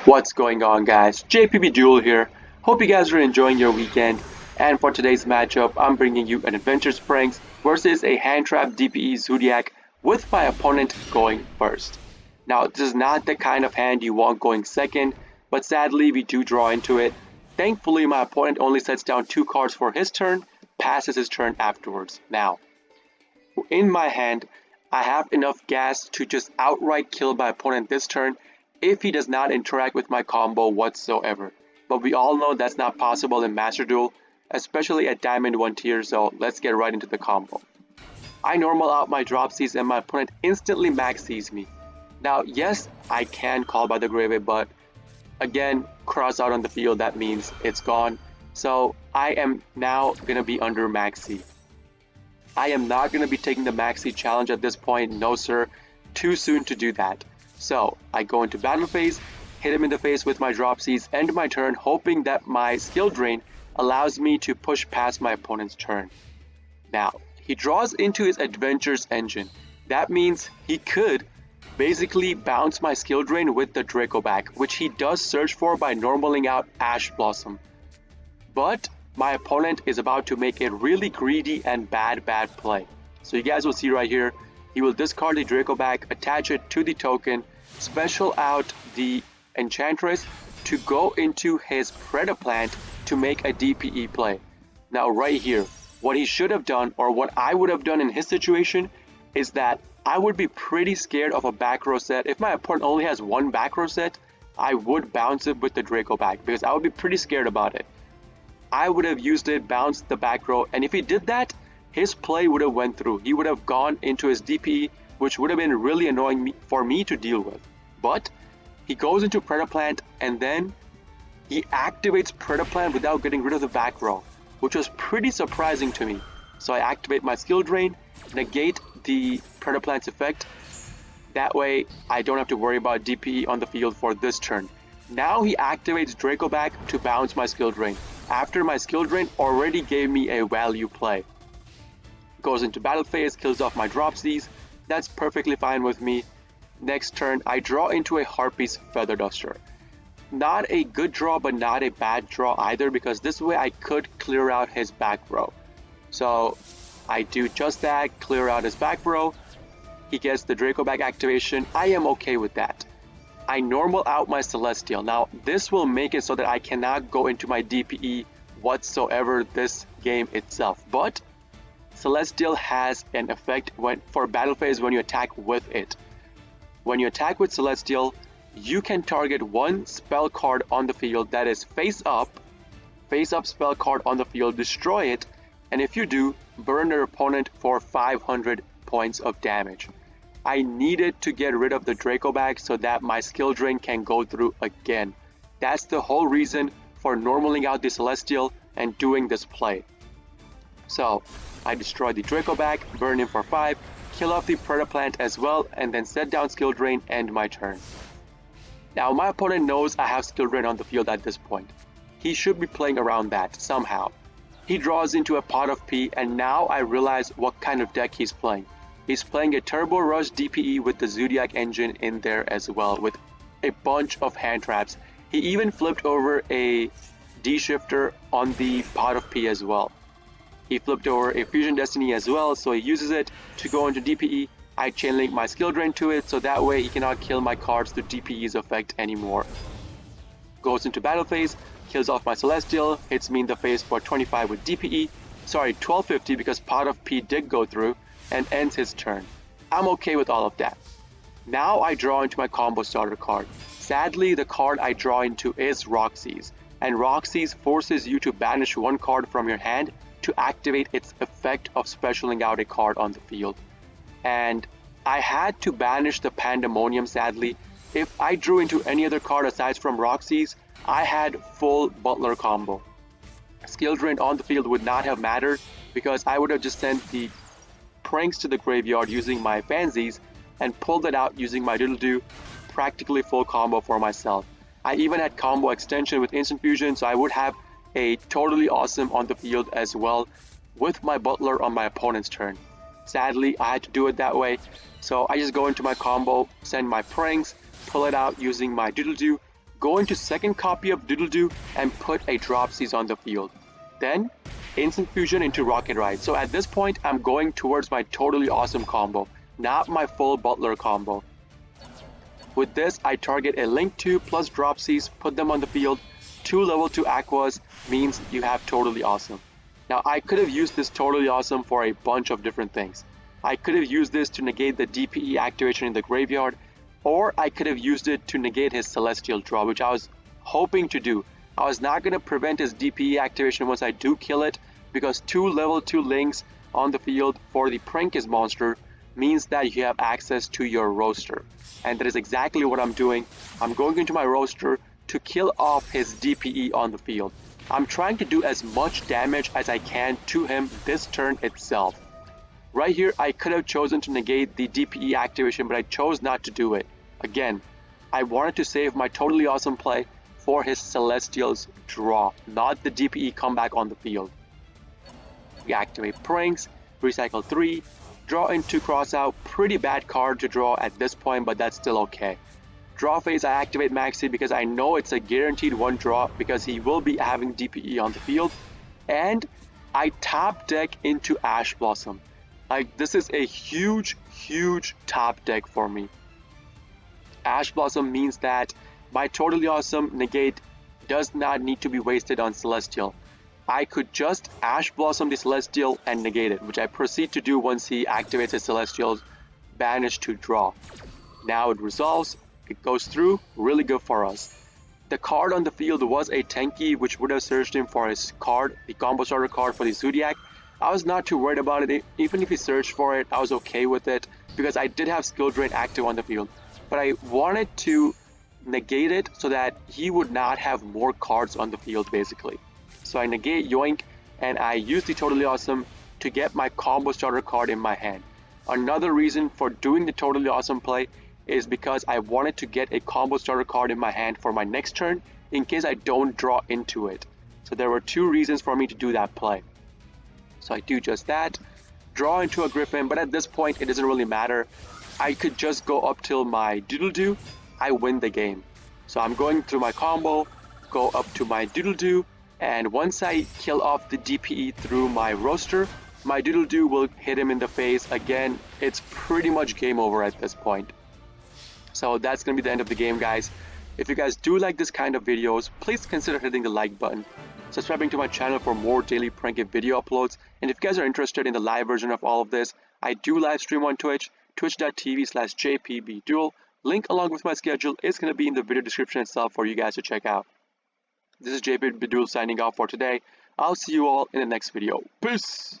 What's going on, guys? JPB Duel here. Hope you guys are enjoying your weekend. And for today's matchup, I'm bringing you an Adventure Springs versus a Handtrap DPE Zoodiac with my opponent going first. Now, this is not the kind of hand you want going second, but sadly, we do draw into it. Thankfully, my opponent only sets down 2 cards for his turn, passes his turn afterwards. Now, in my hand, I have enough gas to just outright kill my opponent this turn if he does not interact with my combo whatsoever. But we all know that's not possible in Master Duel, especially at Diamond 1 tier, so let's get right into the combo. I normal out my drop Cs and my opponent instantly max Cs me. Now, yes, I can call by the Grave, but again, cross out on the field, that means it's gone. So I am now going to be under max C. I am not going to be taking the Maxi challenge at this point, no sir, too soon to do that. So I go into battle phase, hit him in the face with my drop Cs, end my turn, hoping that my skill drain allows me to push past my opponent's turn. Now, he draws into his Adventures engine. That means he could basically bounce my skill drain with the Draco back, which he does search for by normaling out Ash Blossom. But my opponent is about to make a really greedy and bad play. So you guys will see right here, he will discard the Draco back, attach it to the token, special out the Enchantress to go into his Predaplant to make a DPE play. Now right here, what he should have done, or what I would have done in his situation, is that I would be pretty scared of a back row set. If my opponent only has one back row set, I would bounce it with the Draco back because I would be pretty scared about it. I would have used it, bounced the back row, and if he did that, his play would have went through. He would have gone into his DPE, which would have been really annoying for me to deal with. But he goes into Predaplant, and then he activates Predaplant without getting rid of the back row, which was pretty surprising to me. So I activate my skill drain, negate the Predaplant's effect. That way, I don't have to worry about DPE on the field for this turn. Now he activates Draco back to bounce my skill drain, after my skill drain already gave me a value play. Goes into battle phase, kills off my drop Cs. That's perfectly fine with me. Next turn, I draw into a Harpy's Feather Duster. Not a good draw, but not a bad draw either, because this way I could clear out his back row. So I do just that, clear out his back row. He gets the Draco back activation. I am okay with that. I normal out my Celestial. Now, this will make it so that I cannot go into my DPE whatsoever this game itself. But Celestial has an effect for battle phase when you attack with it. When you attack with Celestial, you can target one spell card on the field that is face up spell card on the field, destroy it, and if you do, burn your opponent for 500 points of damage. I needed to get rid of the Draco bag so that my skill drain can go through again. That's the whole reason for normaling out the Celestial and doing this play. So I destroy the Draco bag, burn him for 5, kill off the Predaplant as well, and then set down skill drain, end my turn. Now my opponent knows I have skill drain on the field at this point. He should be playing around that somehow. He draws into a Pot of P, and now I realize what kind of deck he's playing. He's playing a Turbo Rush DPE with the Zoodiac engine in there as well, with a bunch of hand traps. He even flipped over a D-Shifter on the Pot of P as well. He flipped over a Fusion Destiny as well, so he uses it to go into DPE. I chainlink my skill drain to it, so that way he cannot kill my cards through DPE's effect anymore. Goes into battle phase, kills off my Celestial, hits me in the face for 25 with DPE. Sorry, 1250 because Pot of P did go through, and ends his turn. I'm okay with all of that. Now I draw into my combo starter card. Sadly, the card I draw into is Roxy's, and Roxy's forces you to banish one card from your hand to activate its effect of specialing out a card on the field. And I had to banish the Pandemonium sadly. If I drew into any other card aside from Roxy's, I had full Butler combo. Skill drain on the field would not have mattered because I would have just sent the Pranks to the graveyard using my Fansies and pulled it out using my Doodle Doo, practically full combo for myself. I even had combo extension with Instant Fusion, so I would have a totally awesome on the field as well with my Butler on my opponent's turn. Sadly, I had to do it that way, so I just go into my combo, send my Pranks, pull it out using my Doodle Doo, go into second copy of Doodle-Doo and put a Dropsies on the field. Then, Instant Fusion into Rocket Ride. So at this point, I'm going towards my totally awesome combo, not my full Butler combo. With this, I target a Link 2 plus Dropsies, put them on the field. 2 level 2 Aquas means you have totally awesome. Now, I could have used this totally awesome for a bunch of different things. I could have used this to negate the DPE activation in the graveyard, or I could have used it to negate his Celestial draw, which I was hoping to do. I was not going to prevent his DPE activation once I do kill it, because 2 level 2 links on the field for the Prankist monster means that you have access to your roster. And that is exactly what I'm doing. I'm going into my roster to kill off his DPE on the field. I'm trying to do as much damage as I can to him this turn itself. Right here, I could have chosen to negate the DPE activation, but I chose not to do it. Again, I wanted to save my totally awesome play for his Celestial's draw, not the DPE comeback on the field. We activate Pranks, recycle 3, draw into Crossout. Pretty bad card to draw at this point, but that's still okay. Draw phase, I activate Maxi because I know it's a guaranteed 1 draw because he will be having DPE on the field. And I top deck into Ash Blossom. Like, this is a huge top deck for me. Ash Blossom means that my totally awesome negate does not need to be wasted on Celestial. I could just Ash Blossom the Celestial and negate it, which I proceed to do once he activates his Celestial's banish to draw. Now it resolves, it goes through, really good for us. The card on the field was a Tenki, which would have searched him for his card, the combo starter card for the Zoodiac. I was not too worried about it. Even if he searched for it, I was okay with it because I did have Skill Drain active on the field. But I wanted to negate it so that he would not have more cards on the field basically. So I negate Yoink and I use the Totally Awesome to get my combo starter card in my hand. Another reason for doing the Totally Awesome play is because I wanted to get a combo starter card in my hand for my next turn in case I don't draw into it. So there were 2 reasons for me to do that play. So I do just that, draw into a Griffin, but at this point it doesn't really matter. I could just go up till my Doodle-Doo, I win the game. So I'm going through my combo, go up to my Doodle-Doo, and once I kill off the DPE through my roster, my Doodle-Doo will hit him in the face. Again, it's pretty much game over at this point. So that's going to be the end of the game, guys. If you guys do like this kind of videos, please consider hitting the like button, subscribing to my channel for more daily pranking video uploads, and if you guys are interested in the live version of all of this, I do live stream on Twitch, twitch.tv/jpbduel. Link along with my schedule is going to be in the video description itself for you guys to check out. This is JPBDuel signing off for today. I'll see you all in the next video. Peace!